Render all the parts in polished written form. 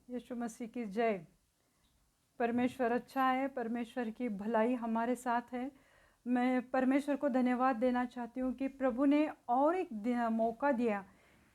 यीशु मसीह की जय। परमेश्वर अच्छा है, परमेश्वर की भलाई हमारे साथ है। मैं परमेश्वर को धन्यवाद देना चाहती हूँ कि प्रभु ने और एक मौका दिया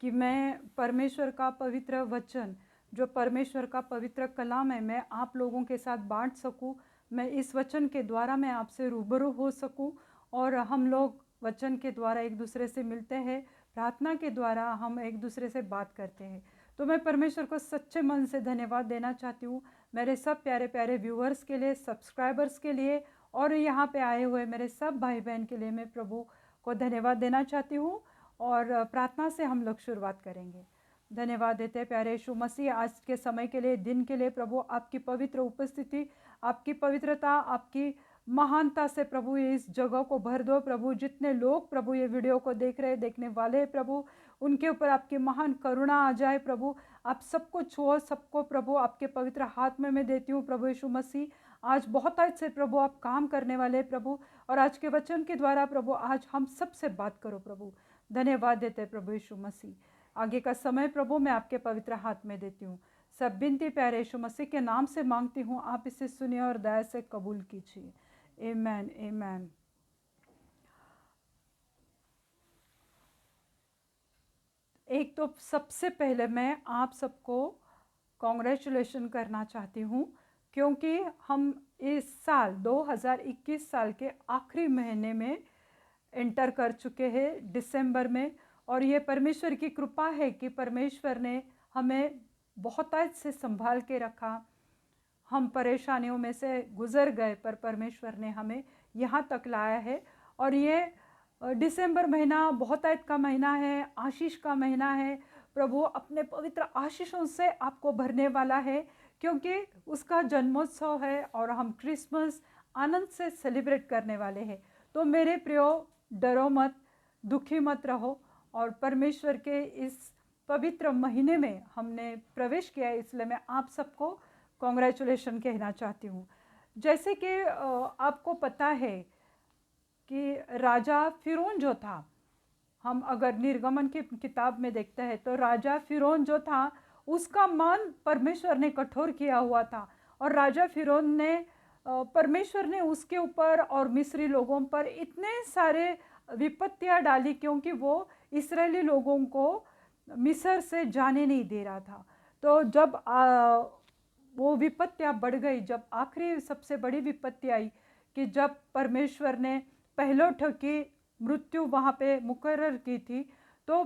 कि मैं परमेश्वर का पवित्र वचन, जो परमेश्वर का पवित्र कलाम है, मैं आप लोगों के साथ बांट सकूँ। मैं इस वचन के द्वारा मैं आपसे रूबरू हो सकूँ और हम लोग वचन के द्वारा एक दूसरे से मिलते हैं, प्रार्थना के द्वारा हम एक दूसरे से बात करते हैं। तो मैं परमेश्वर को सच्चे मन से धन्यवाद देना चाहती हूँ, मेरे सब प्यारे प्यारे व्यूअर्स के लिए, सब्सक्राइबर्स के लिए और यहाँ पे आए हुए मेरे सब भाई बहन के लिए मैं प्रभु को धन्यवाद देना चाहती हूँ। और प्रार्थना से हम लोग शुरुआत करेंगे। धन्यवाद देते हैं प्यारे यीशु मसीह, आज के समय के लिए, दिन के लिए। प्रभु आपकी पवित्र उपस्थिति, आपकी पवित्रता, आपकी महानता से प्रभु इस जगह को भर दो। प्रभु जितने लोग प्रभु ये वीडियो को देख रहे, देखने वाले हैं प्रभु, उनके ऊपर आपकी महान करुणा आ जाए। प्रभु आप सबको छुओ, सबको प्रभु आपके पवित्र हाथ में मैं देती हूँ। प्रभु यीशु मसीह, आज बहुत आज से प्रभु आप काम करने वाले हैं प्रभु, और आज के वचन के द्वारा प्रभु आज हम सब से बात करो प्रभु। धन्यवाद देते हैं प्रभु यीशु मसीह। आगे का समय प्रभु मैं आपके पवित्र हाथ में देती हूँ। सब बिनती प्यारे यीशु मसीह के नाम से मांगती हूँ, आप इसे सुनिए और दया से कबूल कीजिए। आमेन आमेन। एक तो सबसे पहले मैं आप सबको कॉन्ग्रेचुलेशन करना चाहती हूँ, क्योंकि हम इस साल 2021 साल के आखिरी महीने में एंटर कर चुके हैं, दिसंबर में। और ये परमेश्वर की कृपा है कि परमेश्वर ने हमें बहुत आज से संभाल के रखा। हम परेशानियों में से गुजर गए, पर परमेश्वर ने हमें यहाँ तक लाया है। और ये दिसंबर महीना बहुत आयत का महीना है, आशीष का महीना है। प्रभु अपने पवित्र आशीषों से आपको भरने वाला है, क्योंकि उसका जन्मोत्सव है और हम क्रिसमस आनंद से सेलिब्रेट करने वाले हैं। तो मेरे प्रियो, डरो मत, दुखी मत रहो। और परमेश्वर के इस पवित्र महीने में हमने प्रवेश किया है, इसलिए मैं आप सबको कॉन्ग्रेचुलेशन कहना चाहती हूँ। जैसे कि आपको पता है कि राजा फिरौन जो था, हम अगर निर्गमन की किताब में देखते हैं तो राजा फिरौन जो था, उसका मन परमेश्वर ने कठोर किया हुआ था। और राजा फिरौन ने परमेश्वर ने उसके ऊपर और मिस्री लोगों पर इतने सारे विपत्तियां डाली, क्योंकि वो इस्राएली लोगों को मिस्र से जाने नहीं दे रहा था। तो जब वो विपत्तियां बढ़ गई, जब आखिरी सबसे बड़ी विपत्ति आई कि जब परमेश्वर ने पहलोठ की मृत्यु वहाँ पे मुकर्रर की थी, तो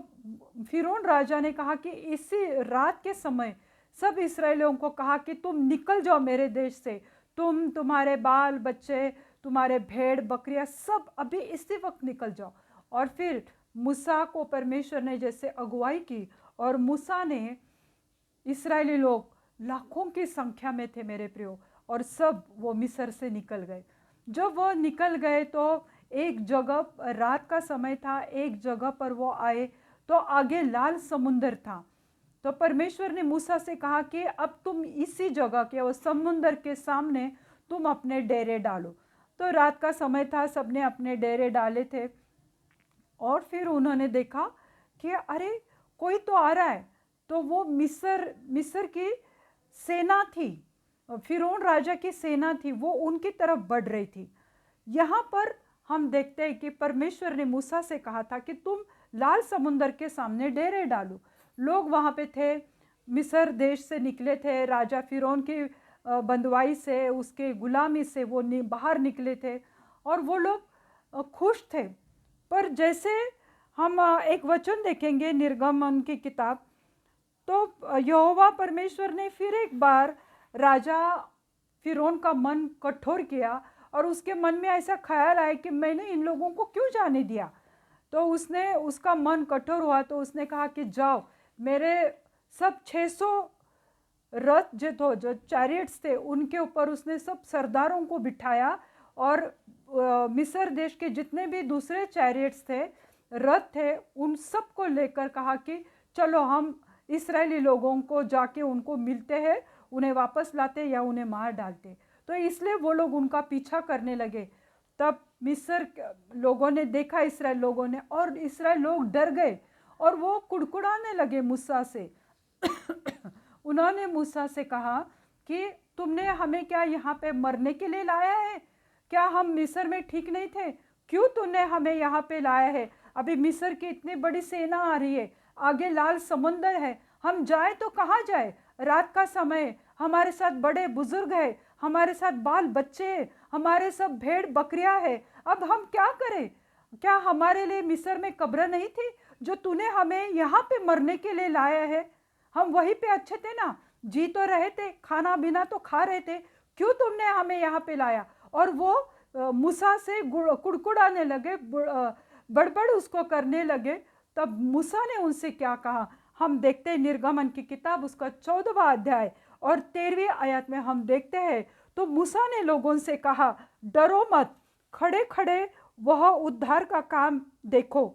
फिरौन राजा ने कहा कि इसी रात के समय सब इस्राएलियों को कहा कि तुम निकल जाओ मेरे देश से, तुम, तुम्हारे बाल बच्चे, तुम्हारे भेड़ बकरियां सब अभी इसी वक्त निकल जाओ। और फिर मूसा को परमेश्वर ने जैसे अगुवाई की, और मूसा ने, इस्राएली लोग लाखों की संख्या में थे मेरे प्रियो, और सब वो मिस्र से निकल गए। जब वो निकल गए तो एक जगह, रात का समय था, एक जगह पर वो आए तो आगे लाल समुंदर था। तो परमेश्वर ने मूसा से कहा कि अब तुम इसी जगह के, वो समुंदर के सामने तुम अपने डेरे डालो। तो रात का समय था, सबने अपने डेरे डाले थे। और फिर उन्होंने देखा कि अरे कोई तो आ रहा है। तो वो मिस्र की सेना थी, फिरौन राजा की सेना थी, वो उनकी तरफ बढ़ रही थी। यहाँ पर हम देखते हैं कि परमेश्वर ने मूसा से कहा था कि तुम लाल समुंदर के सामने डेरे डालो। लोग वहाँ पे थे, मिस्र देश से निकले थे, राजा फिरौन की बंदवाई से, उसके गुलामी से वो बाहर निकले थे, और वो लोग खुश थे। पर जैसे हम एक वचन देखेंगे निर्गमन की किताब, तो यहोवा परमेश्वर ने फिर एक बार राजा फिरौन का मन कठोर किया, और उसके मन में ऐसा ख्याल आया कि मैंने इन लोगों को क्यों जाने दिया। तो उसका मन कठोर हुआ, तो उसने कहा कि जाओ, मेरे सब 600 रथ जो चैरियट्स थे, उनके ऊपर उसने सब सरदारों को बिठाया, और मिस्र देश के जितने भी दूसरे चैरियट्स थे, रथ थे, उन सब को लेकर कहा कि चलो हम इस्राएली लोगों को जाके उनको मिलते हैं, उन्हें वापस लाते या उन्हें मार डालते। तो इसलिए वो लोग उनका पीछा करने लगे। तब मिस्र लोगों ने देखा, इस्राएल लोगों ने, और इस्राएल लोग डर गए और वो कुड़कुड़ाने लगे मूसा से। उन्होंने मूसा से कहा कि तुमने हमें क्या यहाँ पे मरने के लिए लाया है? क्या हम मिस्र में ठीक नहीं थे? क्यों तूने हमें यहाँ पे लाया है? अभी मिस्र की इतनी बड़ी सेना आ रही है, आगे लाल समुंदर है, हम जाए तो कहाँ जाए? रात का समय है, हमारे साथ बड़े बुजुर्ग है, हमारे साथ बाल बच्चे हैं, हमारे सब भेड़ बकरियां है, अब हम क्या करें? क्या हमारे लिए मिस्र में कब्र नहीं थी जो तूने हमें यहाँ पे मरने के लिए लाया है? हम वहीं पे अच्छे थे ना, जी तो रहे थे, खाना पीना तो खा रहे थे, क्यों तुमने हमें यहाँ पे लाया? और वो मूसा से कुड़कुड़ाने लगे, बड़बड़ उसको करने लगे। तब मूसा ने उनसे क्या कहा, हम देखते हैं निर्गमन की किताब उसका 14वां अध्याय और 13वीं आयत में हम देखते हैं। तो मूसा ने लोगों से कहा, डरो मत, खड़े खड़े वह उद्धार का काम देखो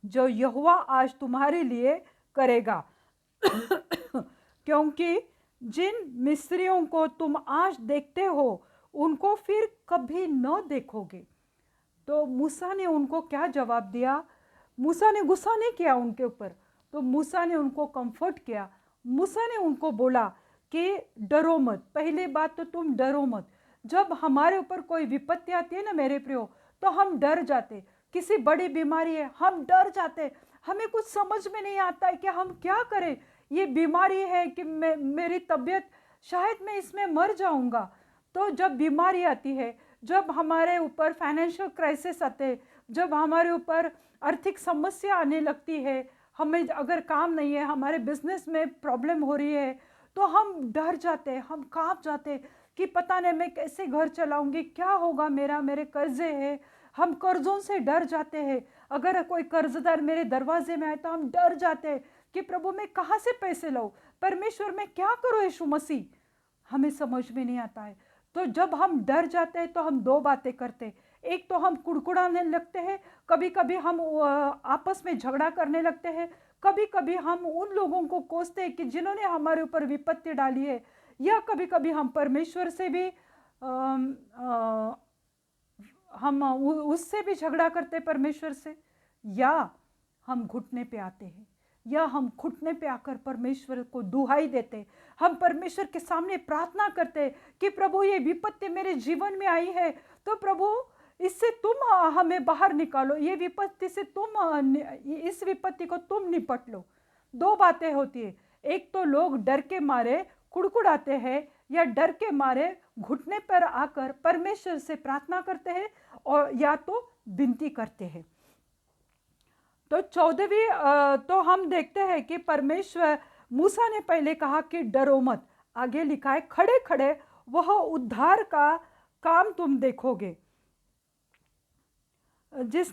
जो यहोवा आज तुम्हारे लिए करेगा। क्योंकि जिन मिस्रियों को तुम आज देखते हो उनको फिर कभी न देखोगे। तो मूसा ने उनको क्या जवाब दिया? मूसा ने गुस्सा नहीं किया उनके ऊपर, तो मूसा ने उनको कंफर्ट किया। मूसा ने उनको बोला कि डरो मत। पहली बात तो तुम डरो मत। जब हमारे ऊपर कोई विपत्ति आती है ना मेरे प्रियो, तो हम डर जाते। किसी बड़ी बीमारी है, हम डर जाते, हमें कुछ समझ में नहीं आता है कि हम क्या करें। ये बीमारी है कि मेरी तबीयत, शायद मैं इसमें मर जाऊंगा। तो जब बीमारी आती है, जब हमारे ऊपर फाइनेंशियल क्राइसिस आते हैं, जब हमारे ऊपर आर्थिक समस्या आने लगती है, हमें अगर काम नहीं है, हमारे बिजनेस में प्रॉब्लम हो रही है, तो हम डर जाते हैं, हम कांप जाते हैं कि पता नहीं मैं कैसे घर चलाऊंगी, क्या होगा मेरा, मेरे कर्जे हैं। हम कर्जों से डर जाते हैं। अगर कोई कर्जदार मेरे दरवाजे में आए तो हम डर जाते हैं कि प्रभु मैं कहाँ से पैसे लाऊं, परमेश्वर मैं क्या करूं यीशु मसीह, हमें समझ में नहीं आता है। तो जब हम डर जाते हैं तो हम दो बातें करते हैं। एक तो हम कुड़कुड़ाने लगते हैं, कभी कभी हम आपस में झगड़ा करने लगते हैं, कभी कभी हम उन लोगों को कोसते हैं कि जिन्होंने हमारे ऊपर विपत्ति डाली है, या कभी कभी हम परमेश्वर से भी हम उससे भी झगड़ा करते हैं परमेश्वर से, या हम घुटने पे आते हैं, या हम घुटने पे आकर परमेश्वर को दुहाई देते हैं। हम परमेश्वर के सामने प्रार्थना करते हैं कि प्रभु ये विपत्ति मेरे जीवन में आई है, तो प्रभु इससे तुम हमें बाहर निकालो, ये विपत्ति से तुम इस विपत्ति को तुम निपट लो। दो बातें होती है, एक तो लोग डर के मारे कुड़कुड़ाते हैं, या डर के मारे घुटने पर आकर परमेश्वर से प्रार्थना करते हैं, और या तो विनती करते हैं। तो 14वीं तो हम देखते हैं कि परमेश्वर, मूसा ने पहले कहा कि डरो मत, आगे लिखा है खड़े खड़े वह उद्धार का काम तुम देखोगे। जिस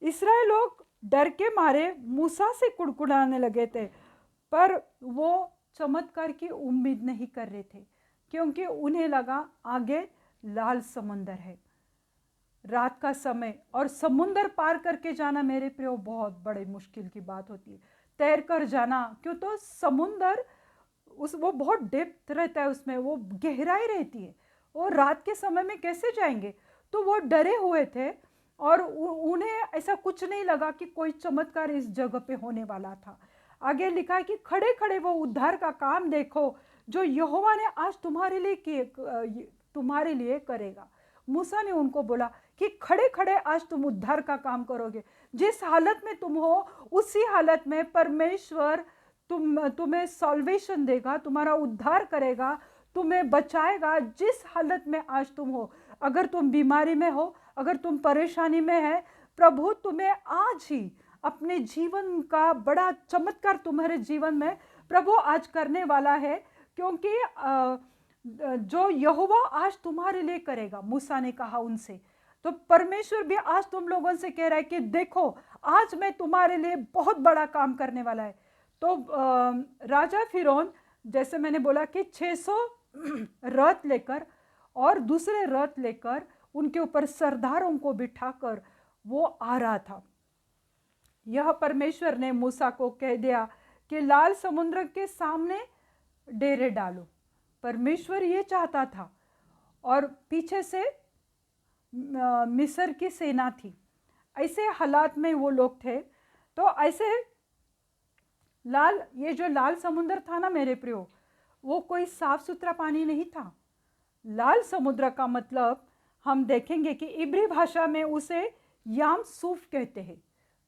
इस्राएल लोग डर के मारे मूसा से कुड़कुड़ाने लगे थे, पर वो चमत्कार की उम्मीद नहीं कर रहे थे, क्योंकि उन्हें लगा आगे लाल समुंदर है, रात का समय, और समुंदर पार करके जाना मेरे प्रियो बहुत बड़े मुश्किल की बात होती है, तैर कर जाना। क्यों? तो समुंदर वो बहुत डेप्थ रहता है, उसमें वो गहराई रहती है, और रात के समय में कैसे जाएंगे? तो वो डरे हुए थे, और उन्हें ऐसा कुछ नहीं लगा कि कोई चमत्कार इस जगह पे होने वाला था। आगे लिखा है कि खड़े खड़े वो उद्धार का काम देखो जो यहोवा ने आज तुम्हारे लिए करेगा। मूसा ने उनको बोला कि खड़े खड़े आज तुम उद्धार का काम करोगे। जिस हालत में तुम हो उसी हालत में परमेश्वर तुम्हें सॉल्वेशन देगा, तुम्हारा उद्धार करेगा, तुम्हें बचाएगा। जिस हालत में आज तुम हो, अगर तुम बीमारी में हो, अगर तुम परेशानी में है, प्रभु तुम्हें आज ही अपने जीवन का बड़ा चमत्कार तुम्हारे जीवन में प्रभु आज करने वाला है, क्योंकि जो यहोवा आज तुम्हारे लिए करेगा। मूसा ने कहा उनसे, तो परमेश्वर भी आज तुम लोगों से कह रहा है कि देखो आज मैं तुम्हारे लिए बहुत बड़ा काम करने वाला है। तो राजा फिरौन, जैसे मैंने बोला कि 600 रथ लेकर और दूसरे रथ लेकर उनके ऊपर सरदारों को बिठाकर वो आ रहा था। यह परमेश्वर ने मूसा को कह दिया कि लाल समुद्र के सामने डेरे डालो। परमेश्वर ये चाहता था, और पीछे से मिस्र की सेना थी। ऐसे हालात में वो लोग थे। तो ऐसे लाल, ये जो लाल समुद्र था ना मेरे प्रियो, वो कोई साफ सुथरा पानी नहीं था। लाल समुद्र का मतलब हम देखेंगे कि इब्री भाषा में उसे याम सूफ कहते हैं।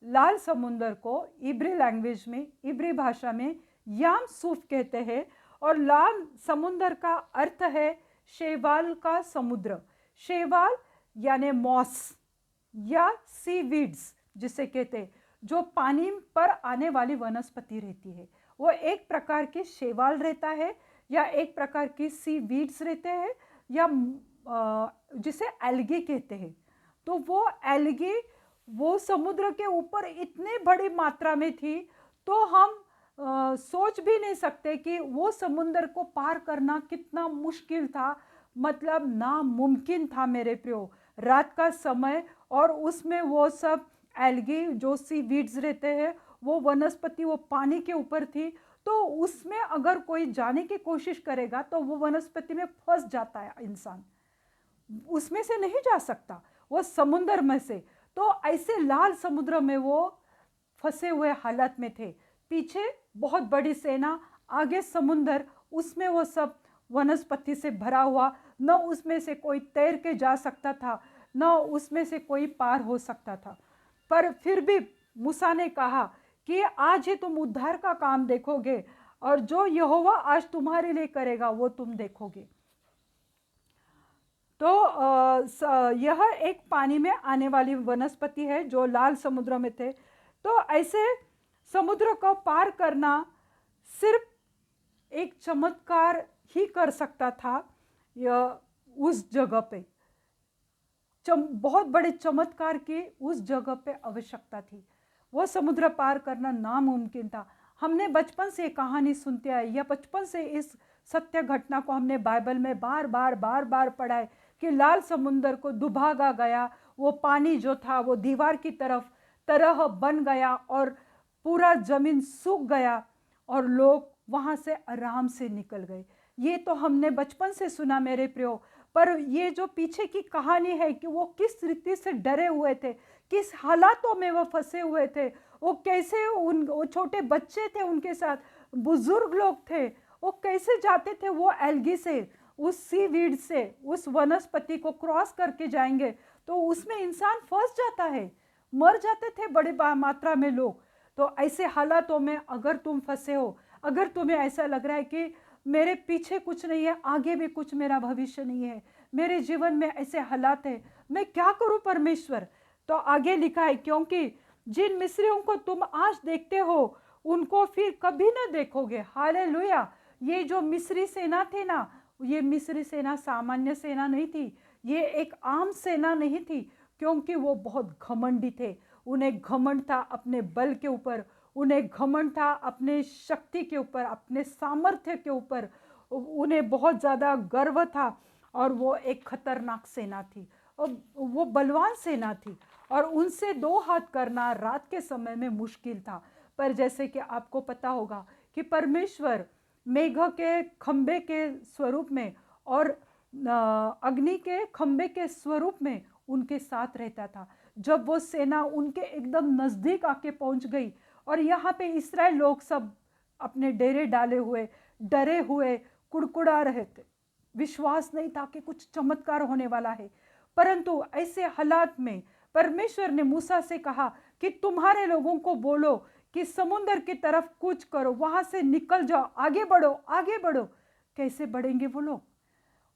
लाल समुद्र को इब्री लैंग्वेज में, इब्री भाषा में याम सूफ कहते हैं। और लाल समुद्र का अर्थ है शेवाल का समुद्र। शेवाल यानी मॉस या सीवीड्स जिसे कहते हैं, जो पानी पर आने वाली वनस्पति रहती है, वो एक प्रकार की शेवाल रहता है या एक प्रकार की सीवीड्स रहते हैं, या जिसे एल्गी कहते हैं। तो वो एल्गी वो समुद्र के ऊपर इतने बड़ी मात्रा में थी, तो हम सोच भी नहीं सकते कि वो समुद्र को पार करना कितना मुश्किल था, मतलब नामुमकिन था मेरे प्रियो। रात का समय, और उसमें वो सब एल्गी जो सीवीड्स रहते हैं, वो वनस्पति वो पानी के ऊपर थी, तो उसमें अगर कोई जाने की कोशिश करेगा तो वो वनस्पति में फंस जाता है इंसान, उसमें से नहीं जा सकता, वो समुद्र में से। तो ऐसे लाल समुद्र में वो फंसे हुए हालत में थे। पीछे बहुत बड़ी सेना, आगे समुद्र, उसमें वो सब वनस्पति से भरा हुआ, न उसमें से कोई तैर के जा सकता था, न उसमें से कोई पार हो सकता था। पर फिर भी मूसा ने कहा कि आज ही तुम उद्धार का काम देखोगे, और जो यहोवा आज तुम्हारे लिए करेगा वो तुम देखोगे। तो यह एक पानी में आने वाली वनस्पति है जो लाल समुद्र में थे। तो ऐसे समुद्र को पार करना सिर्फ एक चमत्कार ही कर सकता था। यह उस जगह पे बहुत बड़े चमत्कार की उस जगह पे आवश्यकता थी। वो समुद्र पार करना नामुमकिन था। हमने बचपन से कहानी सुनते आए, या बचपन से इस सत्य घटना को हमने बाइबल में बार बार पढ़ा है कि लाल समुद्र को दुभागा गया, वो पानी जो था वो दीवार की तरह बन गया, और पूरा जमीन सूख गया, और लोग वहाँ से आराम से निकल गए। ये तो हमने बचपन से सुना मेरे प्रियो। पर ये जो पीछे की कहानी है कि वो किस रीति से डरे हुए थे, किस हालातों में वो फंसे हुए थे, वो कैसे वो छोटे बच्चे थे, उनके साथ बुजुर्ग लोग थे, वो कैसे जाते थे वो एल्गी से, उस सीवीड से, उस वनस्पति को क्रॉस करके जाएंगे, तो उसमें इंसान फंस जाता है, मर जाते थे बड़ी मात्रा में लोग। तो ऐसे हालातों में अगर तुम फंसे हो, अगर तुम्हें ऐसा लग रहा है कि मेरे पीछे कुछ नहीं है, आगे भी कुछ मेरा भविष्य नहीं है, मेरे जीवन में ऐसे हालात है, मैं क्या करूं परमेश्वर, तो आगे लिखा है, क्योंकि जिन मिस्रियों को तुम आज देखते हो उनको फिर कभी ना देखोगे। हालेलुया। ये जो मिस्री सेना थी ना, ये मिस्री सेना सामान्य सेना नहीं थी, ये एक आम सेना नहीं थी, क्योंकि वो बहुत घमंडी थे। उन्हें घमंड था अपने बल के ऊपर, उन्हें घमंड था अपने शक्ति के ऊपर, अपने सामर्थ्य के ऊपर, उन्हें बहुत ज़्यादा गर्व था, और वो एक खतरनाक सेना थी, और वो बलवान सेना थी, और उनसे दो हाथ करना रात के समय में मुश्किल था। पर जैसे कि आपको पता होगा कि परमेश्वर मेघ के खंबे के स्वरूप में और अग्नि के खंबे के स्वरूप में उनके साथ रहता था। जब वो सेना उनके एकदम नज़दीक आके पहुंच गई, और यहाँ पे इस्राएल लोग सब अपने डेरे डाले हुए, डरे हुए, कुड़कुड़ा रहे थे, विश्वास नहीं था कि कुछ चमत्कार होने वाला है। परंतु ऐसे हालात में परमेश्वर ने मूसा से कहा कि तुम्हारे लोगों को बोलो कि समुद्र की तरफ कूच करो, वहां से निकल जाओ, आगे बढ़ो, आगे बढ़ो। कैसे बढ़ेंगे वो लोग?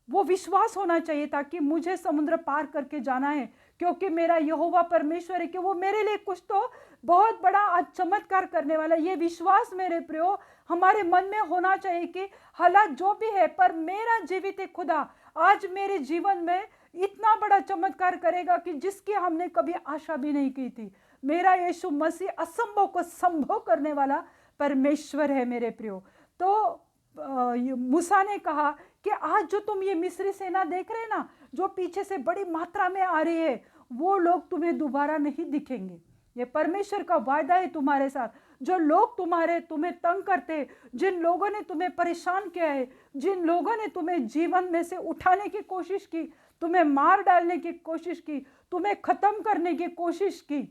वो विश्वास होना चाहिए था कि मुझे समुद्र पार करके जाना है, क्योंकि मेरा यहोवा परमेश्वर है कि वो मेरे लिए कुछ तो बहुत बड़ा चमत्कार करने वाला। ये विश्वास मेरे प्रियो हमारे मन में होना चाहिए कि हालात जो भी है, पर मेरा जीवित खुदा आज मेरे जीवन में इतना बड़ा चमत्कार करेगा कि जिसकी हमने कभी आशा भी नहीं की थी। मेरा यीशु मसीह असंभव को संभव करने वाला परमेश्वर है मेरे प्रियो। तो मूसा ने कहा कि आज जो तुम ये मिस्री सेना देख रहे हैं ना, जो पीछे से बड़ी मात्रा में आ रही है, वो लोग तुम्हें दोबारा नहीं दिखेंगे। ये परमेश्वर का वायदा है तुम्हारे साथ। जो लोग तुम्हें तंग करते हैं, जिन लोगों ने तुम्हें परेशान किया है, जिन लोगों ने तुम्हें जीवन में से उठाने की कोशिश की, तुम्हें मार डालने की कोशिश की, तुम्हें खत्म करने की कोशिश की,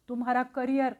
तुम्हारा करियर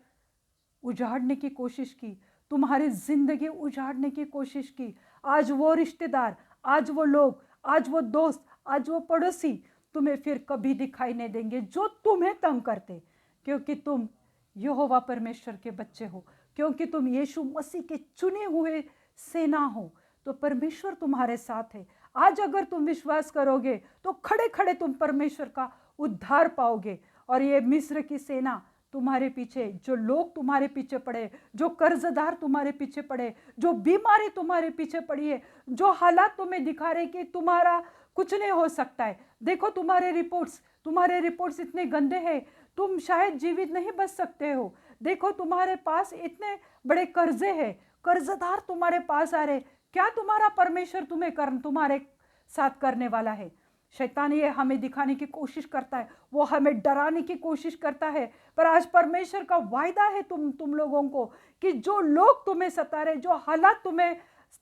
उजाड़ने की कोशिश की, तुम्हारी जिंदगी उजाड़ने की कोशिश की। आज वो रिश्तेदार, आज वो लोग, आज वो दोस्त, आज वो पड़ोसी तुम्हें फिर कभी दिखाई नहीं देंगे जो तुम्हें तंग करते, क्योंकि तुम यहोवा परमेश्वर के बच्चे हो, क्योंकि तुम यीशु मसीह के चुने हुए सेना हो। तो परमेश्वर तुम्हारे साथ है। आज अगर तुम विश्वास करोगे तो खड़े खड़े तुम परमेश्वर का उद्धार पाओगे। और ये मिस्र की सेना तुम्हारे पीछे, जो लोग तुम्हारे पीछे पड़े, जो कर्जदार तुम्हारे पीछे पड़े, जो बीमारी तुम्हारे पीछे पड़ी है, जो हालात तुम्हें दिखा रहे कि तुम्हारा कुछ नहीं हो सकता है, देखो तुम्हारे रिपोर्ट्स इतने गंदे हैं, तुम शायद जीवित नहीं बच सकते हो, देखो तुम्हारे पास इतने बड़े कर्जे हैं, कर्जदार तुम्हारे पास आ रहे, क्या तुम्हारा परमेश्वर तुम्हारे साथ करने वाला है? शैतान ये हमें दिखाने की कोशिश करता है, वो हमें डराने की कोशिश करता है। पर आज परमेश्वर का वायदा है तुम लोगों को कि जो लोग तुम्हें सता रहे, जो हालात तुम्हें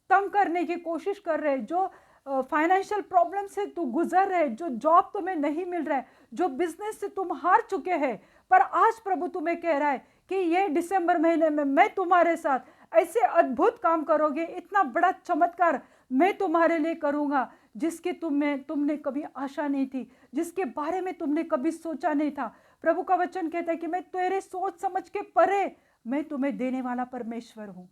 तंग करने की कोशिश कर रहे, जो फाइनेंशियल प्रॉब्लम से तू गुजर रहे, जो जॉब तुम्हें नहीं मिल रहा है, जो बिजनेस से तुम हार चुके हैं, पर आज प्रभु तुम्हें कह रहा है कि ये दिसंबर महीने में मैं तुम्हारे साथ ऐसे अद्भुत काम करोगे, इतना बड़ा चमत्कार मैं तुम्हारे लिए करूंगा जिसकी तुमने कभी आशा नहीं थी, जिसके बारे में तुमने कभी सोचा नहीं था। प्रभु का वचन कहता है कि मैं तेरे सोच समझ के परे मैं तुम्हें देने वाला परमेश्वर हूं।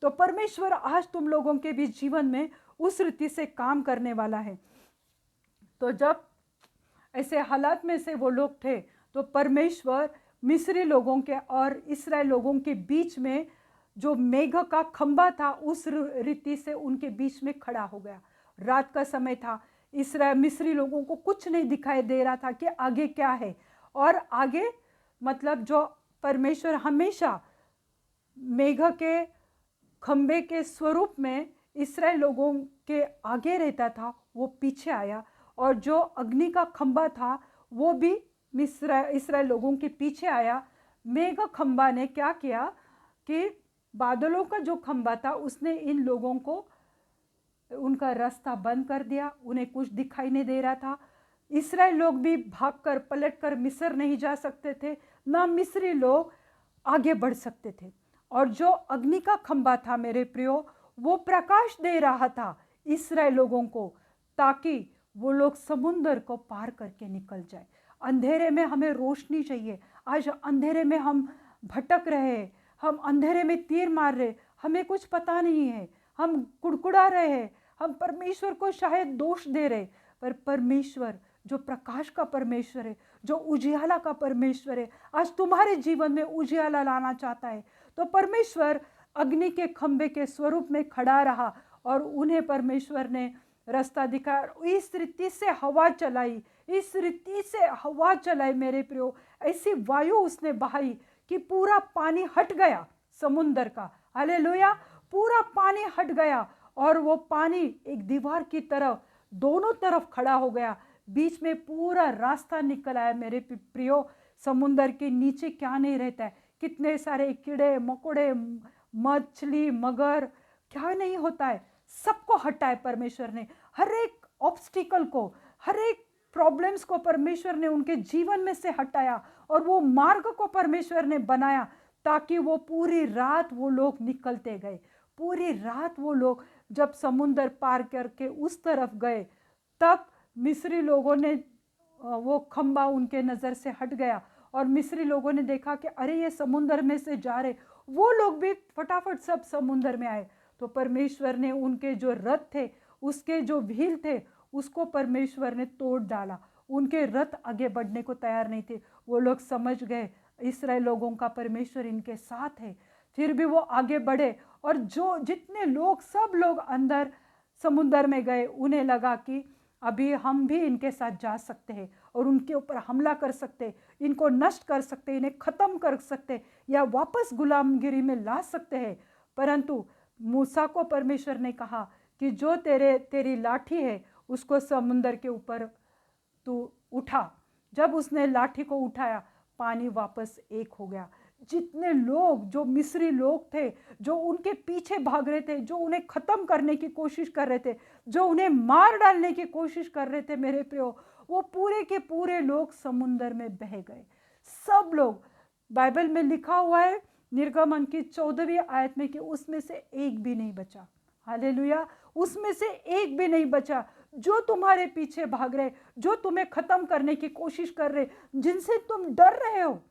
तो परमेश्वर आज तुम लोगों के भी जीवन में उस रीति से काम करने वाला है। तो जब ऐसे हालात में से वो लोग थे, तो परमेश्वर मिस्री लोगों के और इस्राएल लोगों के बीच में जो मेघ का खंबा था, उस रीति से उनके बीच में खड़ा हो गया। रात का समय था, मिस्री लोगों को कुछ नहीं दिखाई दे रहा था कि आगे क्या है। और आगे मतलब जो परमेश्वर हमेशा मेघ के खंबे के स्वरूप में इस्राएल लोगों के आगे रहता था, वो पीछे आया। और जो अग्नि का खंबा था वो भी इस्राएल लोगों के पीछे आया। मेघ खंबा ने क्या किया कि बादलों का जो खंबा था उसने इन लोगों को उनका रास्ता बंद कर दिया, उन्हें कुछ दिखाई नहीं दे रहा था। इस्राएल लोग भी भागकर पलटकर मिस्र नहीं जा सकते थे, ना मिस्री लोग आगे बढ़ सकते थे। और जो अग्नि का खंबा था मेरे प्रियो, वो प्रकाश दे रहा था इस्राएल लोगों को, ताकि वो लोग समुद्र को पार करके निकल जाए। अंधेरे में हमें रोशनी चाहिए। आज अंधेरे में हम भटक रहे, हम अंधेरे में तीर मार रहे, हमें कुछ पता नहीं है, हम कुड़कुड़ा रहे हैं, हम परमेश्वर को शायद दोष दे रहे, पर परमेश्वर जो प्रकाश का परमेश्वर है, जो उजियाला का परमेश्वर है, आज तुम्हारे जीवन में उजियाला लाना चाहता है। तो परमेश्वर अग्नि के खंबे के स्वरूप में खड़ा रहा और उन्हें परमेश्वर ने रास्ता दिखाया। इस रीति से हवा चलाई, इस रीति से हवा चलाई मेरे प्रियो, ऐसी वायु उसने बहाई कि पूरा पानी हट गया समुंदर का। हालेलुया, पूरा पानी हट गया और वो पानी एक दीवार की तरफ दोनों तरफ खड़ा हो गया, बीच में पूरा रास्ता निकल आया मेरे प्रियो। समुंदर के नीचे क्या नहीं रहता है, कितने सारे कीड़े मकोड़े, मछली, मगर, क्या नहीं होता है, सबको हटाए परमेश्वर ने। हर एक ऑब्स्टिकल को, हर एक प्रॉब्लम्स को परमेश्वर ने उनके जीवन में से हटाया और वो मार्ग को परमेश्वर ने बनाया, ताकि वो पूरी रात वो लोग निकलते गए। पूरी रात वो लोग जब समुंदर पार करके उस तरफ गए, तब मिस्री लोगों ने वो खंबा उनके नज़र से हट गया और मिस्री लोगों ने देखा कि अरे ये समुंदर में से जा रहे। वो लोग भी फटाफट सब समुंदर में आए। तो परमेश्वर ने उनके जो रथ थे, उसके जो व्हील थे, उसको परमेश्वर ने तोड़ डाला। उनके रथ आगे बढ़ने को तैयार नहीं थे। वो लोग समझ गए इस्राएल लोगों का परमेश्वर इनके साथ है। फिर भी वो आगे बढ़े और जो जितने लोग, सब लोग अंदर समुंदर में गए, उन्हें लगा कि अभी हम भी इनके साथ जा सकते हैं और उनके ऊपर हमला कर सकते, इनको नष्ट कर सकते, इन्हें ख़त्म कर सकते या वापस गुलामगिरी में ला सकते हैं। परंतु मूसा को परमेश्वर ने कहा कि जो तेरी लाठी है उसको समुंदर के ऊपर तू उठा। जब उसने लाठी को उठाया, पानी वापस एक हो गया। जितने लोग, जो मिस्री लोग थे, जो उनके पीछे भाग रहे थे, जो उन्हें ख़त्म करने की कोशिश कर रहे थे, जो उन्हें मार डालने की कोशिश कर रहे थे मेरे प्रियो, वो पूरे के पूरे लोग समुंदर में बह गए। सब लोग, बाइबल में लिखा हुआ है निर्गमन की 14वीं आयत में कि उसमें से एक भी नहीं बचा। हालेलुया, उसमें से एक भी नहीं बचा। जो तुम्हारे पीछे भाग रहे, जो तुम्हें खत्म करने की कोशिश कर रहे, जिनसे तुम डर रहे हो,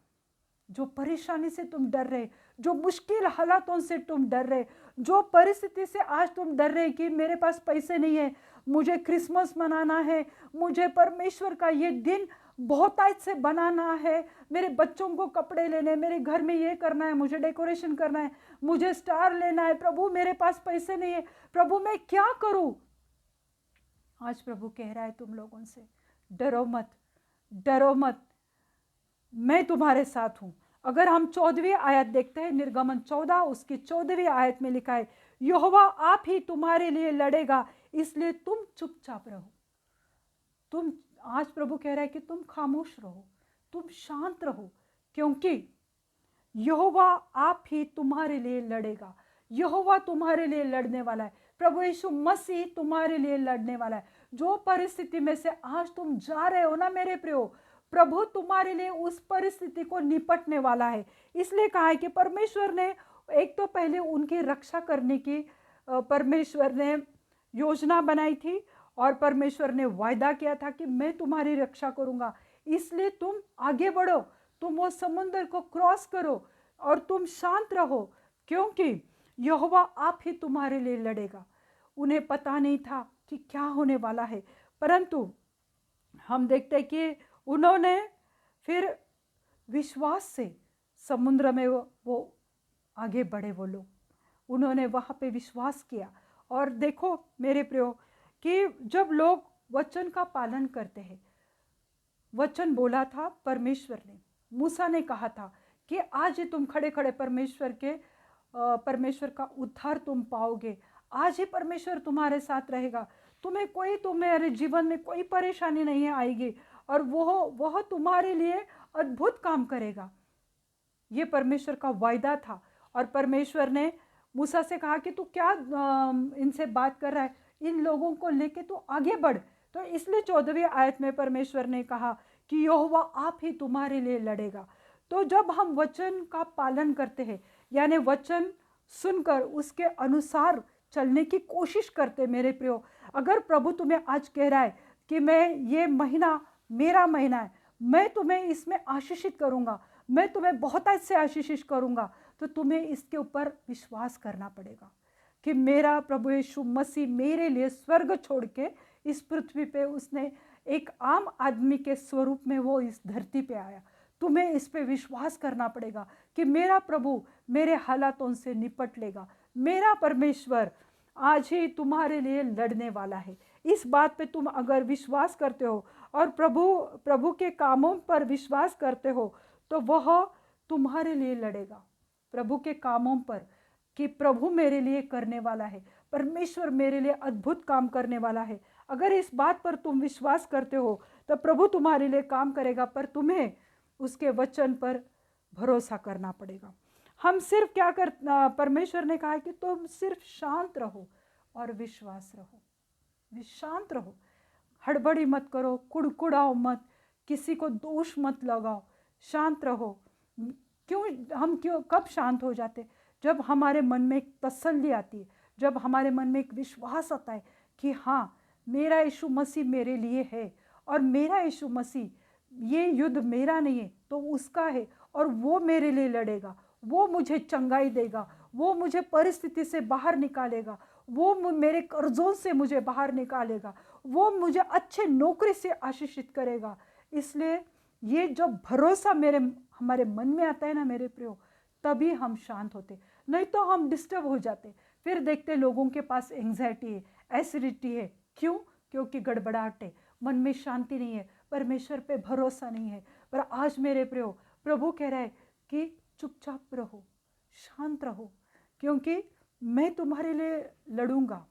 जो परेशानी से तुम डर रहे, जो मुश्किल हालातों से तुम डर रहे, जो परिस्थिति से आज तुम डर रहे कि मेरे पास पैसे नहीं है, मुझे क्रिसमस मनाना है, मुझे परमेश्वर का ये दिन बहुतायत से बनाना है, मेरे बच्चों को कपड़े लेने, मेरे घर में ये करना है, मुझे डेकोरेशन करना है, मुझे स्टार लेना है, प्रभु मेरे पास पैसे नहीं है, प्रभु मैं क्या करूं। आज प्रभु कह रहा है तुम लोगों से, डरो मत, डरो मत, मैं तुम्हारे साथ हूं। अगर हम 14वीं आयत देखते हैं, निर्गमन 14 उसकी 14वीं आयत में लिखा है, यहोवा आप ही तुम्हारे लिए लड़ेगा, इसलिए तुम चुपचाप रहो। तुम, आज प्रभु कह रहा है कि तुम खामोश रहो, तुम शांत रहो, क्योंकि यहोवा आप ही तुम्हारे लिए लड़ेगा। यहोवा तुम्हारे लिए लड़ने वाला है, प्रभु यीशु मसीह तुम्हारे लिए लड़ने वाला है। जो परिस्थिति में से आज तुम जा रहे हो ना मेरे प्रियो, प्रभु तुम्हारे लिए उस परिस्थिति को निपटने वाला है। इसलिए कहा है कि परमेश्वर ने एक तो पहले उनकी रक्षा करने की परमेश्वर ने योजना बनाई थी, और परमेश्वर ने वायदा किया था कि मैं तुम्हारी रक्षा करूंगा, इसलिए तुम आगे बढ़ो, तुम वो समुद्र को क्रॉस करो और तुम शांत रहो, क्योंकि यहोवा आप ही तुम्हारे लिए लड़ेगा। उन्हें पता नहीं था कि क्या होने वाला है, परंतु हम देखते हैं कि उन्होंने फिर विश्वास से समुद्र में वो आगे बढ़े। वो लोग, उन्होंने वहाँ पे विश्वास किया। और देखो मेरे प्रियो कि जब लोग वचन का पालन करते हैं, वचन बोला था परमेश्वर ने, मूसा ने कहा था कि आज ही तुम खड़े खड़े परमेश्वर का उद्धार तुम पाओगे, आज ही परमेश्वर तुम्हारे साथ रहेगा, तुम्हारे जीवन में कोई परेशानी नहीं आएगी, और वह तुम्हारे लिए अद्भुत काम करेगा। ये परमेश्वर का वायदा था। और परमेश्वर ने मूसा से कहा कि तू क्या इनसे बात कर रहा है, इन लोगों को लेके तू आगे बढ़। तो इसलिए 14वीं आयत में परमेश्वर ने कहा कि यहोवा आप ही तुम्हारे लिए लड़ेगा। तो जब हम वचन का पालन करते हैं, यानी वचन सुनकर उसके अनुसार चलने की कोशिश करते, मेरे प्रियो, अगर प्रभु तुम्हें आज कह रहा है कि मैं ये महीना मेरा महीना है, मैं तुम्हें इसमें आशीषित करूंगा, मैं तुम्हें बहुत अच्छे आशीषित करूंगा, तो तुम्हें इसके ऊपर विश्वास करना पड़ेगा कि मेरा प्रभु यीशु मसीह मेरे लिए स्वर्ग छोड़ के इस पृथ्वी पे, उसने एक आम आदमी के स्वरूप में वो इस धरती पे आया। तुम्हें इस पे विश्वास करना पड़ेगा कि मेरा प्रभु मेरे हालातों से निपट लेगा, मेरा परमेश्वर आज ही तुम्हारे लिए लड़ने वाला है। इस बात पे तुम अगर विश्वास करते हो और प्रभु के कामों पर विश्वास करते हो, तो वह तुम्हारे लिए लड़ेगा। प्रभु के कामों पर, कि प्रभु मेरे लिए करने वाला है, परमेश्वर मेरे लिए अद्भुत काम करने वाला है, अगर इस बात पर तुम विश्वास करते हो तो प्रभु तुम्हारे लिए काम करेगा, पर तुम्हें उसके वचन पर भरोसा करना पड़ेगा। हम सिर्फ क्या कर, परमेश्वर ने कहा है कि तुम सिर्फ शांत रहो और विश्वास रहो, शांत रहो, हड़बड़ी मत करो, कुड़कुड़ाओ मत, किसी को दोष मत लगाओ, शांत रहो। क्यों कब शांत हो जाते? जब हमारे मन में एक तसल्ली आती है, जब हमारे मन में एक विश्वास आता है कि हाँ, मेरा यीशु मसीह मेरे लिए है, और मेरा यीशु मसीह, ये युद्ध मेरा नहीं है तो उसका है, और वो मेरे लिए लड़ेगा, वो मुझे चंगाई देगा, वो मुझे परिस्थिति से बाहर निकालेगा, वो मेरे कर्जों से मुझे बाहर निकालेगा, वो मुझे अच्छे नौकरी से आशीषित करेगा। इसलिए ये जब भरोसा हमारे मन में आता है ना मेरे प्रियो, तभी हम शांत होते, नहीं तो हम डिस्टर्ब हो जाते। फिर देखते लोगों के पास एंग्जाइटी है, एसिडिटी है, क्यों? क्योंकि गड़बड़ाहट है, मन में शांति नहीं है, परमेश्वर पे भरोसा नहीं है। पर आज मेरे प्रियो, प्रभु कह रहा है कि चुपचाप रहो, शांत रहो, क्योंकि मैं तुम्हारे लिए लड़ूंगा।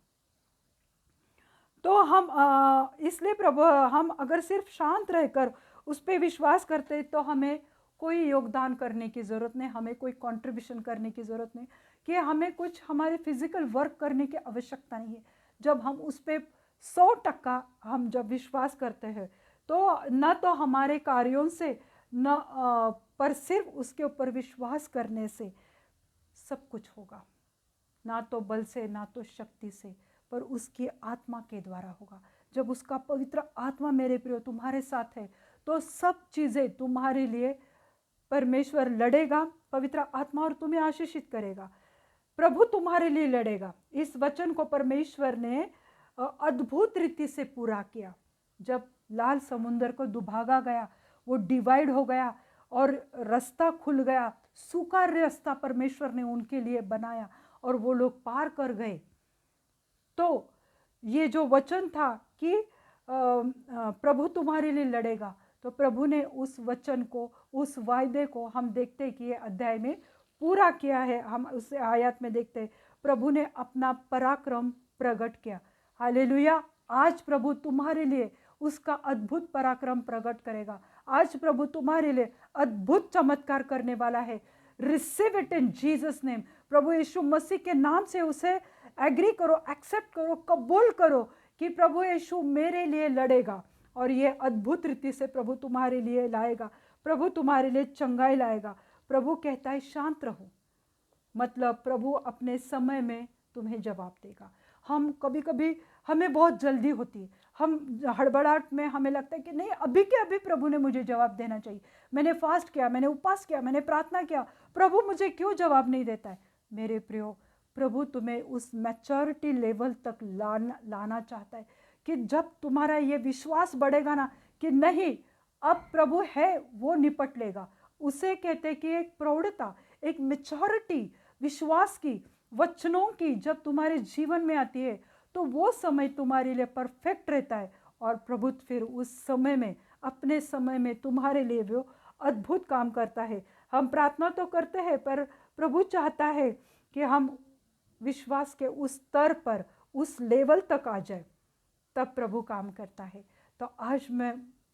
तो हम इसलिए प्रभु, हम अगर सिर्फ शांत रहकर उस पर विश्वास करते तो हमें कोई योगदान करने की ज़रूरत नहीं, हमें कोई कंट्रीब्यूशन करने की ज़रूरत नहीं, कि हमें कुछ हमारे फिजिकल वर्क करने की आवश्यकता नहीं है। जब हम उस पर 100% हम जब विश्वास करते हैं, तो न तो हमारे कार्यों से न पर सिर्फ उसके ऊपर विश्वास करने से सब कुछ होगा, ना तो बल से ना तो शक्ति से, पर उसकी आत्मा के द्वारा होगा। जब उसका पवित्र आत्मा मेरे प्रियो तुम्हारे साथ है तो सब चीज़ें तुम्हारे लिए परमेश्वर लड़ेगा, पवित्र आत्मा, और तुम्हें आशीषित करेगा। प्रभु तुम्हारे लिए लड़ेगा। इस वचन को परमेश्वर ने अद्भुत रीति से पूरा किया। जब लाल समुद्र को दुभागा गया, वो डिवाइड हो गया और रास्ता खुल गया, सूखा रास्ता परमेश्वर ने उनके लिए बनाया और वो लोग पार कर गए। तो ये जो वचन था कि प्रभु तुम्हारे लिए लड़ेगा, तो प्रभु ने उस वचन को, उस वायदे को हम देखते कि ये अध्याय में पूरा किया है। हम उस आयत में देखते हैं प्रभु ने अपना पराक्रम प्रकट किया। हालेलुया। आज प्रभु तुम्हारे लिए उसका अद्भुत पराक्रम प्रकट करेगा। आज प्रभु तुम्हारे लिए अद्भुत चमत्कार करने वाला है। Receive it in Jesus name. प्रभु यीशु मसीह के नाम से उसे एग्री करो, एक्सेप्ट करो, कबूल करो कि प्रभु यीशु मेरे लिए लड़ेगा और ये अद्भुत रीति से प्रभु तुम्हारे लिए लाएगा। प्रभु तुम्हारे लिए चंगाई लाएगा। प्रभु कहता है शांत रहो, मतलब प्रभु अपने समय में तुम्हें जवाब देगा। हम कभी कभी हमें बहुत जल्दी होती है, हम हड़बड़ाहट में हमें लगता है कि नहीं, अभी के अभी प्रभु ने मुझे जवाब देना चाहिए। मैंने फास्ट किया, मैंने उपवास किया, मैंने प्रार्थना किया, प्रभु मुझे क्यों जवाब नहीं देता है? मेरे प्रियो, प्रभु तुम्हें उस मैच्योरिटी लेवल तक लाना चाहता है कि जब तुम्हारा ये विश्वास बढ़ेगा ना कि नहीं, अब प्रभु है, वो निपट लेगा। उसे कहते कि एक प्रौढ़ता, एक मैच्योरिटी विश्वास की, वचनों की जब तुम्हारे जीवन में आती है तो वो समय तुम्हारे लिए परफेक्ट रहता है और प्रभु फिर उस समय में, अपने समय में तुम्हारे लिए वो अद्भुत काम करता है। हम प्रार्थना तो करते हैं, पर प्रभु चाहता है कि हम विश्वास के उस स्तर पर, उस लेवल तक आ जाए, तब प्रभु काम करता है। तो आज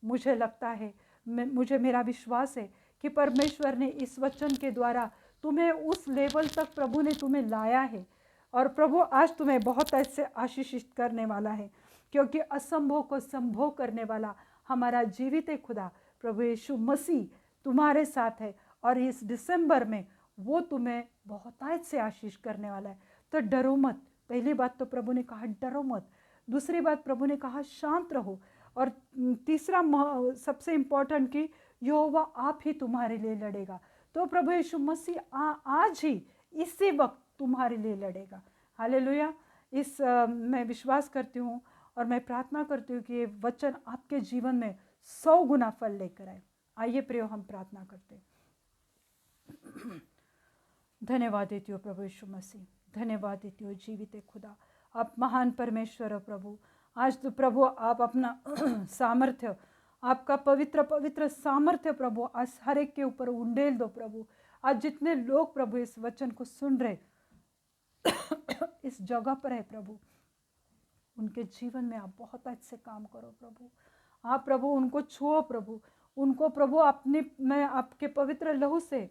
मुझे लगता है, मुझे मेरा विश्वास है कि परमेश्वर ने इस वचन के द्वारा तुम्हें उस लेवल तक प्रभु ने तुम्हें लाया है और प्रभु आज तुम्हें बहुत ऐसे आशीषित करने वाला है, क्योंकि असंभव को संभव करने वाला हमारा जीवित खुदा प्रभु यीशु मसीह तुम्हारे साथ है और इस दिसंबर में वो तुम्हें बहुत ऐसे आशीष करने वाला है। तो डरो मत। पहली बात तो प्रभु ने कहा डरो मत। दूसरी बात प्रभु ने कहा शांत रहो। और तीसरा सबसे इम्पोर्टेंट कि यहोवा आप ही तुम्हारे लिए लड़ेगा। तो प्रभु यीशु मसीह आज ही इसी वक्त तुम्हारे लिए लड़ेगा। हालेलुया। मैं विश्वास करती हूँ और मैं प्रार्थना करती हूँ कि ये वचन आपके जीवन में 100 गुना फल लेकर आए। आइए प्रियो, हम प्रार्थना करते हैं। धन्यवाद देती हो प्रभु यीशु मसीह, धन्यवाद देती हो जीवित खुदा, आप महान परमेश्वर हो प्रभु। आज तो प्रभु आप अपना सामर्थ्य, आपका पवित्र पवित्र सामर्थ्य प्रभु आज हर एक के ऊपर उंडेल दो प्रभु। आज जितने लोग प्रभु इस वचन को सुन रहे इस जगह पर है प्रभु, उनके जीवन में आप बहुत अच्छे काम करो प्रभु। आप प्रभु उनको छुओ प्रभु, उनको प्रभु अपने मैं आपके पवित्र लहू से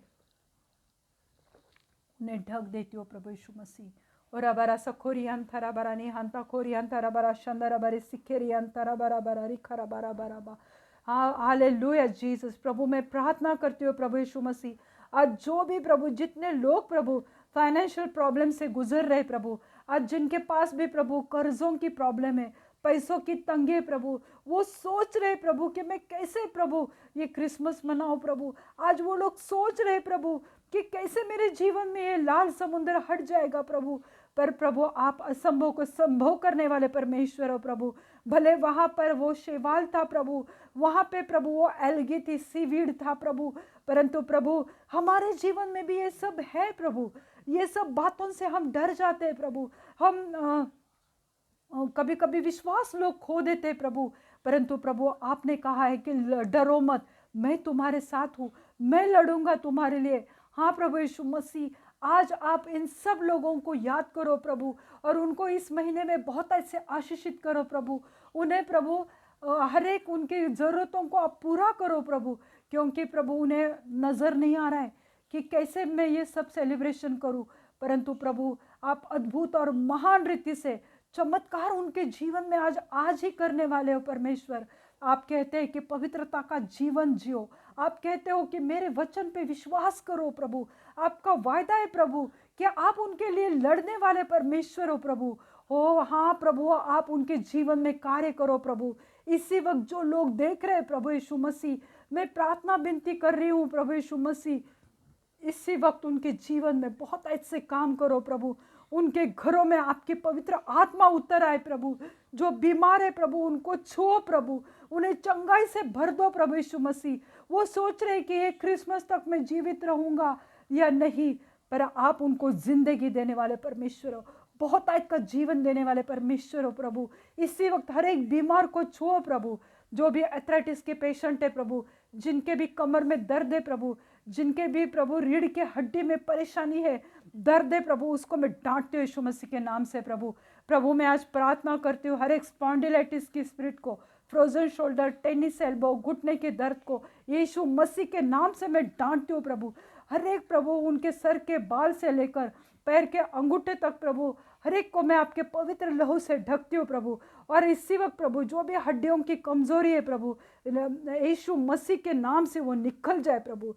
उन्हें ढक देती हो प्रभु यीशु मसीह। और अबारा सखोरियन थरा बरा नी हंता खोरियन थरा बरा शंदरा बरे सिखेरियन थरा बरा बरा रिखरा बरा बरा बा। Hallelujah Jesus. प्रभु मैं प्रार्थना करती हूँ प्रभु यीशु मसीह, आज जो भी प्रभु जितने लोग प्रभु फाइनेंशियल प्रॉब्लम से गुजर रहे प्रभु, आज जिनके पास भी प्रभु कर्जों की प्रॉब्लम है, पैसों की तंगी है प्रभु, वो सोच रहे प्रभु कि मैं कैसे प्रभु ये क्रिसमस मनाऊं प्रभु। आज वो लोग सोच रहे प्रभु कि कैसे मेरे जीवन में ये लाल समुद्र हट जाएगा प्रभु। पर प्रभु आप असंभव को संभव करने वाले परमेश्वर हो प्रभु। भले वहाँ पर वो शेवाल था प्रभु, वहाँ पे प्रभु वो एल्गी थी, सीवीड था प्रभु, परंतु प्रभु हमारे जीवन में भी ये सब है प्रभु। ये सब बातों से हम डर जाते हैं प्रभु। हम कभी कभी विश्वास लोग खो देते प्रभु, परंतु प्रभु आपने कहा है कि डरो मत, मैं तुम्हारे साथ हूँ, मैं लड़ूंगा तुम्हारे लिए। हाँ प्रभु यीशु मसीह, आज आप इन सब लोगों को याद करो प्रभु और उनको इस महीने में बहुत ऐसे आशीषित करो प्रभु। उन्हें प्रभु हर एक उनकी ज़रूरतों को आप पूरा करो प्रभु, क्योंकि प्रभु उन्हें नज़र नहीं आ रहा है कि कैसे मैं ये सब सेलिब्रेशन करूं, परंतु प्रभु आप अद्भुत और महान रीति से चमत्कार उनके जीवन में आज ही करने वाले हो परमेश्वर। आप कहते हैं कि पवित्रता का जीवन जियो, आप कहते हो कि मेरे वचन पे विश्वास करो प्रभु। आपका वायदा है प्रभु कि आप उनके लिए लड़ने वाले परमेश्वर हो प्रभु। ओ हाँ प्रभु, आप उनके जीवन में कार्य करो प्रभु। इसी वक्त जो लोग देख रहे हैं प्रभु यीशु मसीह, मैं प्रार्थना विनती कर रही हूँ प्रभु यीशु मसीह, इसी वक्त उनके जीवन में बहुत ऐसे काम करो प्रभु। उनके घरों में आपकी पवित्र आत्मा उतर आए प्रभु। जो बीमार है प्रभु उनको छुओ प्रभु, उन्हें चंगाई से भर दो प्रभु यीशु मसीह। वो सोच रहे कि ये क्रिसमस तक मैं जीवित रहूंगा या नहीं, पर आप उनको जिंदगी देने वाले परमेश्वर हो, बहुत आज का जीवन देने वाले परमेश्वर हो प्रभु। इसी वक्त हर एक बीमार को छुओ प्रभु। जो भी एथराइटिस के पेशेंट है प्रभु, जिनके भी कमर में दर्द है प्रभु, जिनके भी प्रभु रीढ़ के हड्डी में परेशानी है, दर्द है प्रभु, उसको मैं डांटती हूँ यीशु मसीह के नाम से प्रभु। प्रभु मैं आज प्रार्थना करती हूँ हर एक स्पॉन्डिलाइटिस की स्पिरिट को, फ्रोजन शोल्डर, टेनिस एल्बो, घुटने के दर्द को यीशु मसीह के नाम से मैं डांटती हूँ प्रभु। हर एक प्रभु उनके सर के बाल से लेकर पैर के अंगूठे तक प्रभु, हर एक को मैं आपके पवित्र लहू से ढकती हूँ प्रभु। और इसी वक्त प्रभु जो भी हड्डियों की कमजोरी है प्रभु, यीशु मसीह के नाम से वो निकल जाए प्रभु।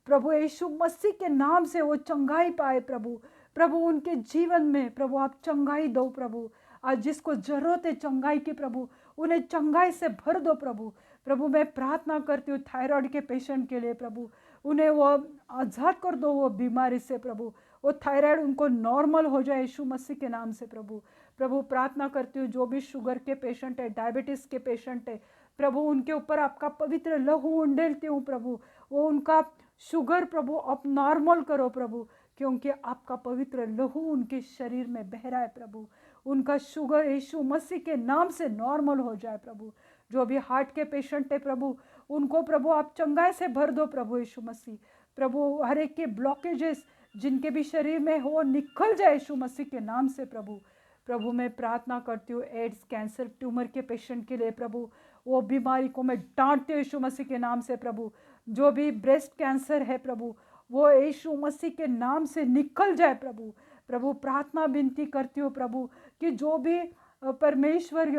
प्रभु यीशु मसीह के नाम से वो चंगाई पाए प्रभु। प्रभु उनके जीवन में प्रभु आप चंगाई दो प्रभु। आज जिसको जरूरत है चंगाई की प्रभु, उन्हें चंगाई से भर दो प्रभु। प्रभु मैं प्रार्थना करती हूँ थायराइड के पेशेंट के लिए प्रभु, उन्हें वो आज़ाद कर दो वो बीमारी से प्रभु। वो थायराइड उनको नॉर्मल हो जाए यीशु मसीह के नाम से प्रभु। प्रभु प्रार्थना करती हूँ जो भी शुगर के पेशेंट है, डायबिटीज़ के पेशेंट है प्रभु, उनके ऊपर आपका पवित्र लहू उंडेलती हूँ प्रभु। वो उनका शुगर प्रभु आप नॉर्मल करो प्रभु, क्योंकि आपका पवित्र लहू उनके शरीर में बह रहा है प्रभु। उनका शुगर यीशु मसीह के नाम से नॉर्मल हो जाए प्रभु। जो भी हार्ट के पेशेंट है प्रभु, उनको प्रभु आप चंगाई से भर दो प्रभु यीशु मसीह। प्रभु हर एक के ब्लॉकेजेस जिनके भी शरीर में हो निकल जाए यीशु मसीह के नाम से प्रभु। प्रभु मैं प्रार्थना करती हूँ एड्स, कैंसर, ट्यूमर के पेशेंट के लिए प्रभु, वो बीमारी को मैं डांटती हूँ यीशु मसीह के नाम से प्रभु। जो भी ब्रेस्ट कैंसर है प्रभु, वो यीशु मसीह के नाम से निकल जाए प्रभु। प्रभु प्रार्थना विनती करती हूँ प्रभु कि जो भी परमेश्वर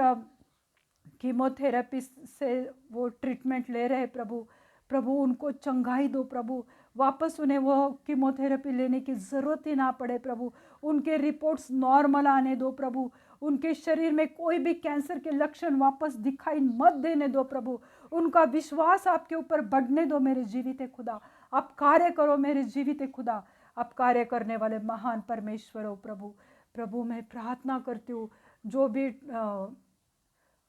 कीमोथेरेपी से वो ट्रीटमेंट ले रहे प्रभु, प्रभु उनको चंगाई दो प्रभु। वापस उन्हें वो कीमोथेरेपी लेने की ज़रूरत ही ना पड़े प्रभु। उनके रिपोर्ट्स नॉर्मल आने दो प्रभु। उनके शरीर में कोई भी कैंसर के लक्षण वापस दिखाई मत देने दो प्रभु। उनका विश्वास आपके ऊपर बढ़ने दो मेरे जीवित खुदा। आप कार्य करो मेरे जीवित खुदा। आप कार्य करने वाले महान परमेश्वर हो प्रभु। प्रभु मैं प्रार्थना करती हूँ जो भी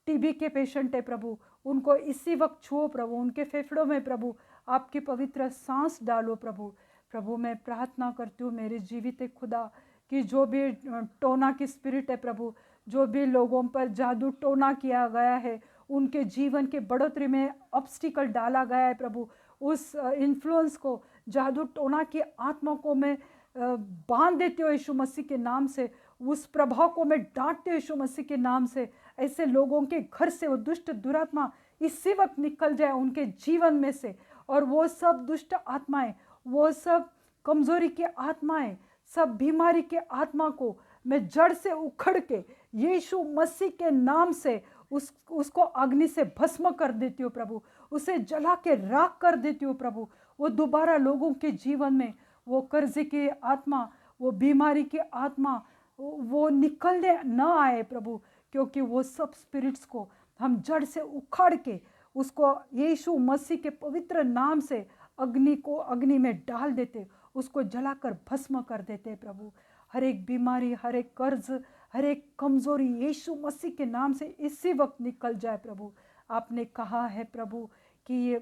टीबी के पेशेंट है प्रभु, उनको इसी वक्त छुओ प्रभु। उनके फेफड़ों में प्रभु आपकी पवित्र सांस डालो प्रभु। प्रभु मैं प्रार्थना करती हूँ मेरे जीवित खुदा कि जो भी टोना की स्पिरिट है प्रभु, जो भी लोगों पर जादू टोना किया गया है, उनके जीवन के बढ़ोतरी में ऑब्स्टिकल डाला गया है प्रभु, उस इन्फ्लुएंस को, जादू टोना की आत्मा को मैं बांध देती हूँ यीशु मसीह के नाम से। उस प्रभाव को मैं डांटती हूँ यीशु मसीह के नाम से। ऐसे लोगों के घर से वो दुष्ट दुरात्मा इसी वक्त निकल जाए उनके जीवन में से। और वो सब दुष्ट आत्माएं, वो सब कमजोरी की आत्माएं, सब बीमारी के आत्मा को मैं जड़ से उखड़ के यीशु मसीह के नाम से उसको अग्नि से भस्म कर देती हूँ प्रभु। उसे जला के राख कर देती हूँ प्रभु। वो दोबारा लोगों के जीवन में वो कर्जे की आत्मा, वो बीमारी की आत्मा वो निकलने न आए प्रभु, क्योंकि वो सब स्पिरिट्स को हम जड़ से उखाड़ के उसको यीशु मसीह के पवित्र नाम से अग्नि में डाल देते, उसको जलाकर भस्म कर देते प्रभु। हर एक बीमारी, हर एक कर्ज, हर एक कमजोरी यीशु मसीह के नाम से इसी वक्त निकल जाए प्रभु। आपने कहा है प्रभु कि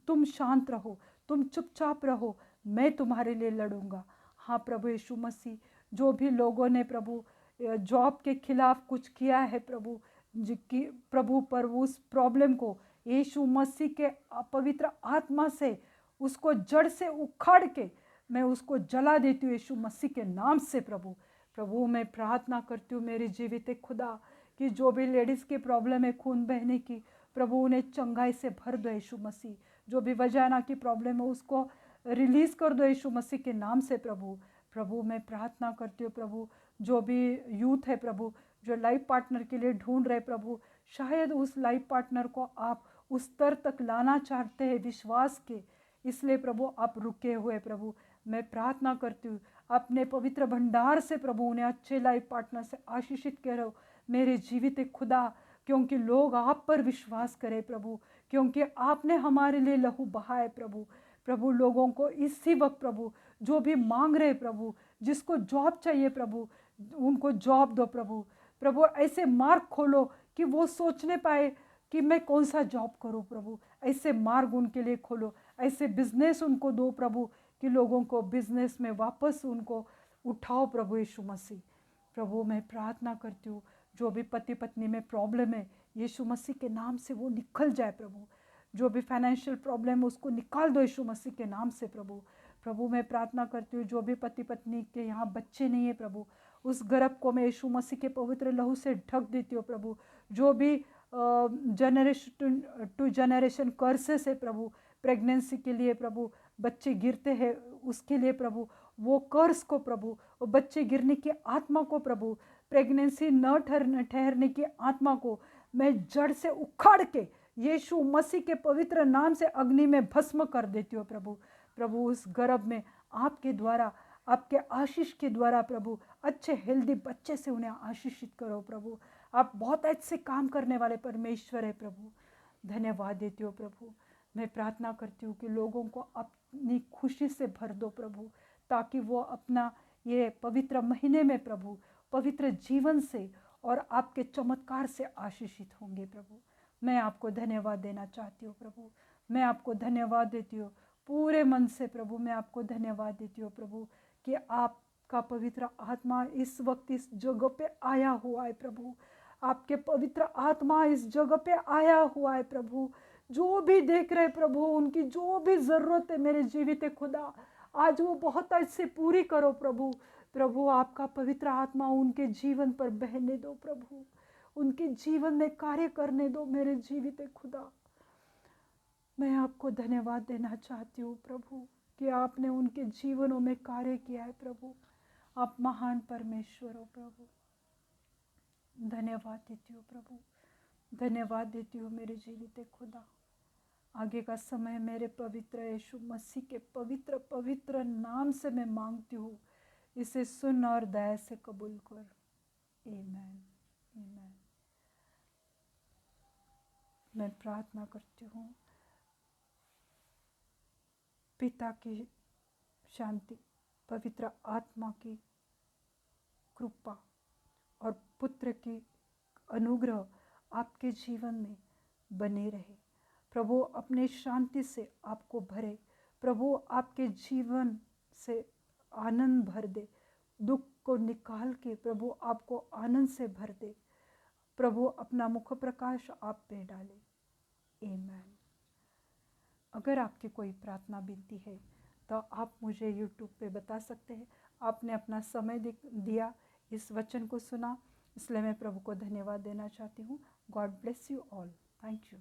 तुम शांत रहो, तुम चुपचाप रहो, मैं तुम्हारे लिए लड़ूंगा। हाँ प्रभु यीशु मसीह, जो भी लोगों ने प्रभु जॉब के खिलाफ कुछ किया है प्रभु, जिसकी प्रभु पर उस प्रॉब्लम को यीशु मसीह के पवित्र आत्मा से उसको जड़ से उखाड़ के मैं उसको जला देती हूँ यीशु मसीह के नाम से प्रभु। प्रभु मैं प्रार्थना करती हूँ मेरे जीवित खुदा कि जो भी लेडीज़ की प्रॉब्लम है खून बहने की, प्रभु उन्हें चंगाई से भर दो यीशु मसीह। जो भी वजाना की प्रॉब्लम है उसको रिलीज़ कर दो यीशु मसीह के नाम से प्रभु। प्रभु मैं प्रार्थना करती हूँ प्रभु, जो भी यूथ है प्रभु, जो लाइफ पार्टनर के लिए ढूंढ रहे प्रभु, शायद उस लाइफ पार्टनर को आप उस स्तर तक लाना चाहते हैं विश्वास के, इसलिए प्रभु आप रुके हुए प्रभु। मैं प्रार्थना करती हूँ अपने पवित्र भंडार से प्रभु उन्हें अच्छे लाइफ पार्टनर से आशीषित करो मेरे जीवित खुदा, क्योंकि लोग आप पर विश्वास करें प्रभु, क्योंकि आपने हमारे लिए लहू बहाए प्रभु। प्रभु लोगों को इसी वक्त प्रभु जो भी मांग रहे प्रभु, जिसको जॉब चाहिए प्रभु, उनको जॉब दो प्रभु। प्रभु ऐसे मार्ग खोलो कि वो सोचने पाए कि मैं कौन सा जॉब करूं प्रभु, ऐसे मार्ग उनके लिए खोलो। ऐसे बिजनेस उनको दो प्रभु कि लोगों को बिजनेस में वापस उनको उठाओ प्रभु यीशु मसीह। प्रभु मैं प्रार्थना करती हूँ जो भी पति पत्नी में प्रॉब्लम है यीशु मसीह के नाम से वो निकल जाए प्रभु। जो भी फाइनेंशियल प्रॉब्लम है उसको निकाल दो यीशु मसीह के नाम से प्रभु। प्रभु मैं प्रार्थना करती हूँ जो भी पति पत्नी के यहाँ बच्चे नहीं है प्रभु, उस गर्भ को मैं यीशु मसीह के पवित्र लहू से ढक देती हूँ प्रभु। जो भी जनरेशन टू जनरेशन कर्सेस है प्रभु, प्रेगनेंसी के लिए प्रभु बच्चे गिरते हैं उसके लिए प्रभु, वो कर्स को प्रभु, वो बच्चे गिरने की आत्मा को प्रभु, प्रेगनेंसी न ठहरने की आत्मा को मैं जड़ से उखाड़ के यीशु मसीह के पवित्र नाम से अग्नि में भस्म कर देती हूँ प्रभु। प्रभु उस गर्भ में आपके द्वारा, आपके आशीष के द्वारा प्रभु अच्छे हेल्दी बच्चे से उन्हें आशीषित करो प्रभु। आप बहुत अच्छे काम करने वाले परमेश्वर है प्रभु। धन्यवाद देती हो प्रभु। मैं प्रार्थना करती हूँ कि लोगों को अपनी खुशी से भर दो प्रभु, ताकि वो अपना ये पवित्र महीने में प्रभु पवित्र जीवन से और आपके चमत्कार से आशीषित होंगे प्रभु। मैं आपको धन्यवाद देना चाहती हूँ प्रभु। मैं आपको धन्यवाद देती हूँ पूरे मन से प्रभु। मैं आपको धन्यवाद देती हूँ प्रभु कि आपका पवित्र आत्मा इस वक्त इस जगह पे आया हुआ है प्रभु। आपके पवित्र आत्मा इस जगह पे आया हुआ है प्रभु। जो भी देख रहे प्रभु, उनकी जो भी ज़रूरत है मेरे जीवित खुदा, आज वो बहुत अच्छे पूरी करो प्रभु। प्रभु आपका पवित्र आत्मा उनके जीवन पर बहने दो प्रभु, उनके जीवन में कार्य करने दो मेरे जीवित खुदा। मैं आपको धन्यवाद देना चाहती हूँ प्रभु कि आपने उनके जीवनों में कार्य किया है प्रभु। आप महान परमेश्वर हो प्रभु। धन्यवाद देती हूँ प्रभु, धन्यवाद देती हूँ मेरे जीवित खुदा। आगे का समय मेरे पवित्र यीशु मसीह के पवित्र पवित्र नाम से मैं मांगती हूँ, इसे सुन और दया से कबूल कर। आमीन, आमीन। मैं प्रार्थना करती हूँ पिता की शांति, पवित्र आत्मा की कृपा और पुत्र की अनुग्रह आपके जीवन में बने रहे। प्रभु अपने शांति से आपको भरे। प्रभु आपके जीवन से आनंद भर दे। दुख को निकाल के प्रभु आपको आनंद से भर दे। प्रभु अपना मुख प्रकाश आप पे डाले। आमीन। अगर आपकी कोई प्रार्थना विनती है तो आप मुझे YouTube पे बता सकते हैं। आपने अपना समय दिया, इस वचन को सुना, इसलिए मैं प्रभु को धन्यवाद देना चाहती हूँ। God bless you all. Thank you.